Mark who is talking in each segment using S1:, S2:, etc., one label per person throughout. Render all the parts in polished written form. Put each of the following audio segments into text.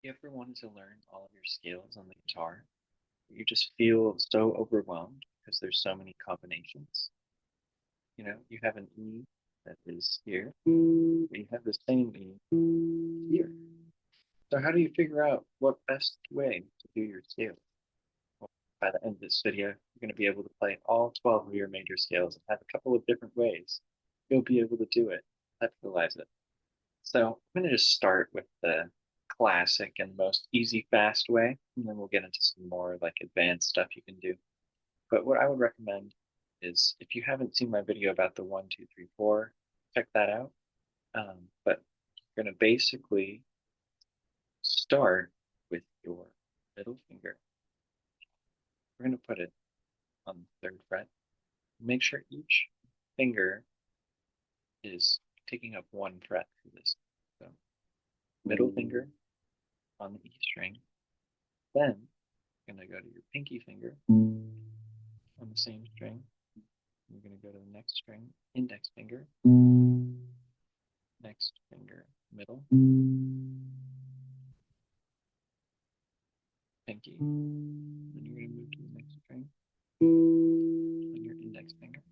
S1: You ever wanted to learn all of your scales on the guitar? You just feel so overwhelmed because there's so many combinations. You have an E that is here, but you have the same E here. So how do you figure out what best way to do your scales? Well, by the end of this video, you're going to be able to play all 12 of your major scales and have a couple of different ways. You'll be able to do it, utilize it. So I'm going to just start with the classic and most easy, fast way, and then we'll get into some more like advanced stuff you can do. But what I would recommend is if you haven't seen my video about the 1, 2, 3, 4, check that out. But you're going to basically start with your middle finger. We're going to put it on the third fret. Make sure each finger is taking up one fret for this. So middle finger on the E string. Then you're going to go to your pinky finger on the same string. You're going to go to the next string, index finger, next finger, middle, pinky. Then you're going to move to the next string on your index finger.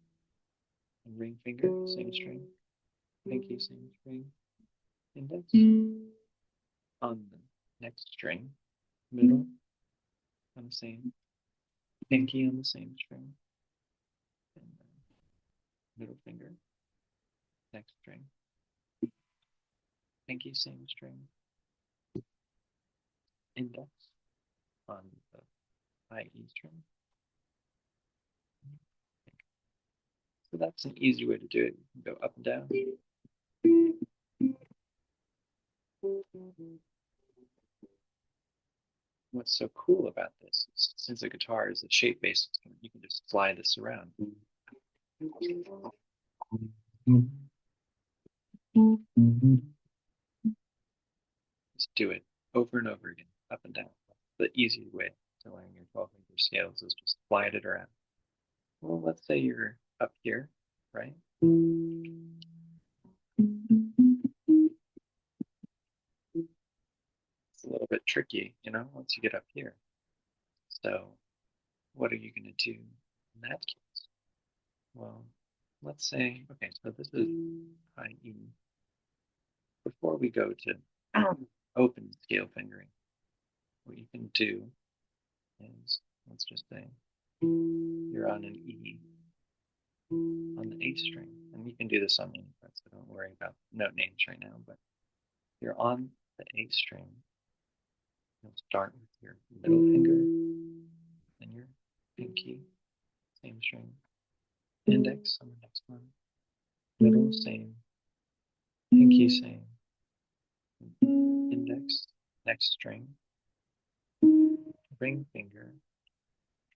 S1: And ring finger, same string, pinky, same string, index. On the next string, middle on the same, pinky on the same string, and then middle finger, next string, pinky, same string, index on the high E string. So that's an easy way to do it. You can go up and down. What's so cool about this is since a guitar is a shape based instrument, you can just slide this around. Just do it over and over again, up and down. The easy way to learn your 12-finger scales is just slide it around. Well, let's say you're up here, right? It's a little bit tricky, once you get up here. So what are you going to do in that case? Well, let's say, okay, so this is high E. Before we go to open scale fingering, what you can do is, let's just say, you're on an E on the A string, and you can do this on any fret, so don't worry about note names right now, but you're on the A string. You'll start with your middle finger, then your pinky, same string, index on the next one, middle, same, pinky, same, index, next string, ring finger,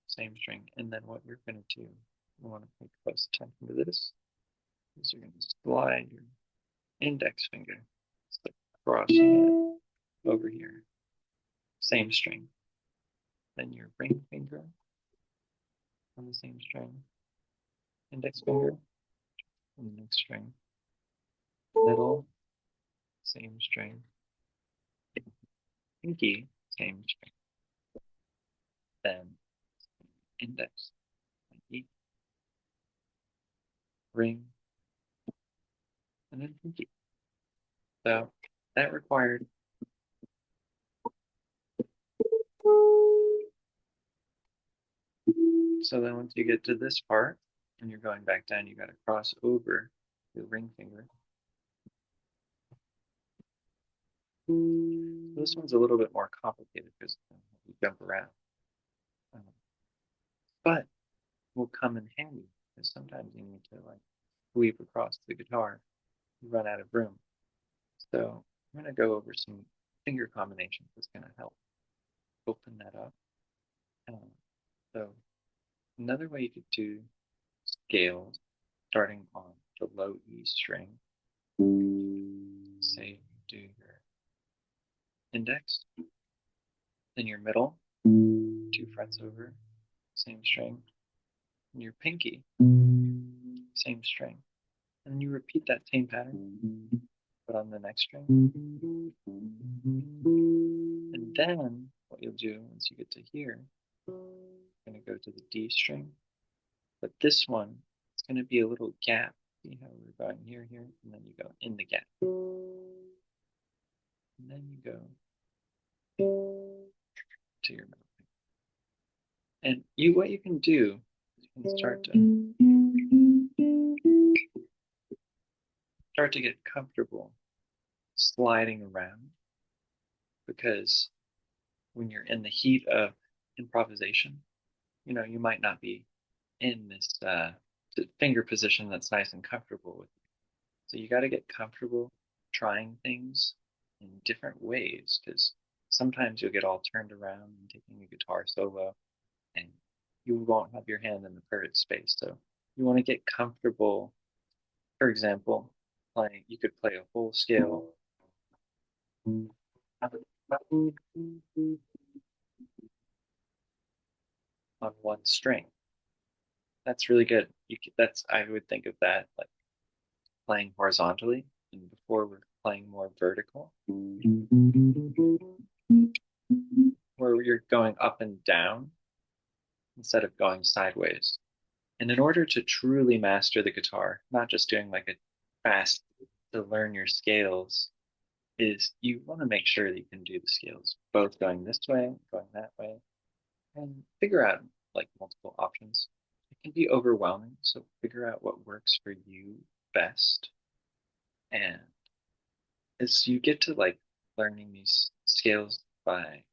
S1: same string, and then what you're going to do, you want to pay close attention to this, is you're going to slide your index finger, it's like crossing it over here, same string, then your ring finger on the same string, index finger on the next string, middle, same string, pinky, same string, then index, E, ring, and then pinky. So that required so then once you get to this part and you're going back down, you got to cross over your ring finger. So this one's a little bit more complicated because you jump around. But will come in handy because sometimes you need to like weave across the guitar, you run out of room. So I'm going to go over some finger combinations that's going to help open that up. So another way you could do scales starting on the low E string, say you do your index, then your middle, 2 frets over, same string, and your pinky, same string. And then you repeat that same pattern, but on the next string, and then what you'll do once you get to here, you're going to go to the D string. But this one, it's going to be a little gap. See how we're going here, here, and then you go in the gap. And then you go to your middle finger. And what you can do is you can start to get comfortable sliding around, because when you're in the heat of improvisation, you might not be in this finger position that's nice and comfortable with you. So you got to get comfortable trying things in different ways, because sometimes you'll get all turned around and taking a guitar solo and you won't have your hand in the perfect space. So you want to get comfortable. For example, you could play a whole scale on one string. That's really good. I would think of that like playing horizontally, and before we're playing more vertical, where you're going up and down instead of going sideways. And in order to truly master the guitar, not just doing like a fast to learn your scales, is you want to make sure that you can do the scales both going this way, going that way, and figure out like multiple options. It can be overwhelming, so figure out what works for you best. And as you get to like learning these scales by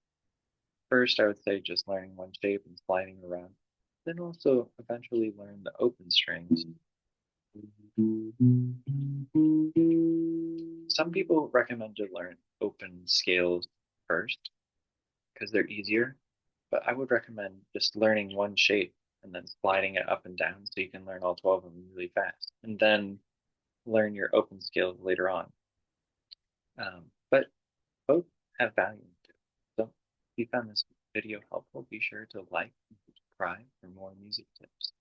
S1: first, I would say just learning one shape and sliding around, then also eventually learn the open strings. Some people recommend to learn open scales first because they're easier, but I would recommend just learning one shape and then sliding it up and down so you can learn all 12 of them really fast, and then learn your open scales later on. But both have value too. So if you found this video helpful, be sure to like and subscribe for more music tips.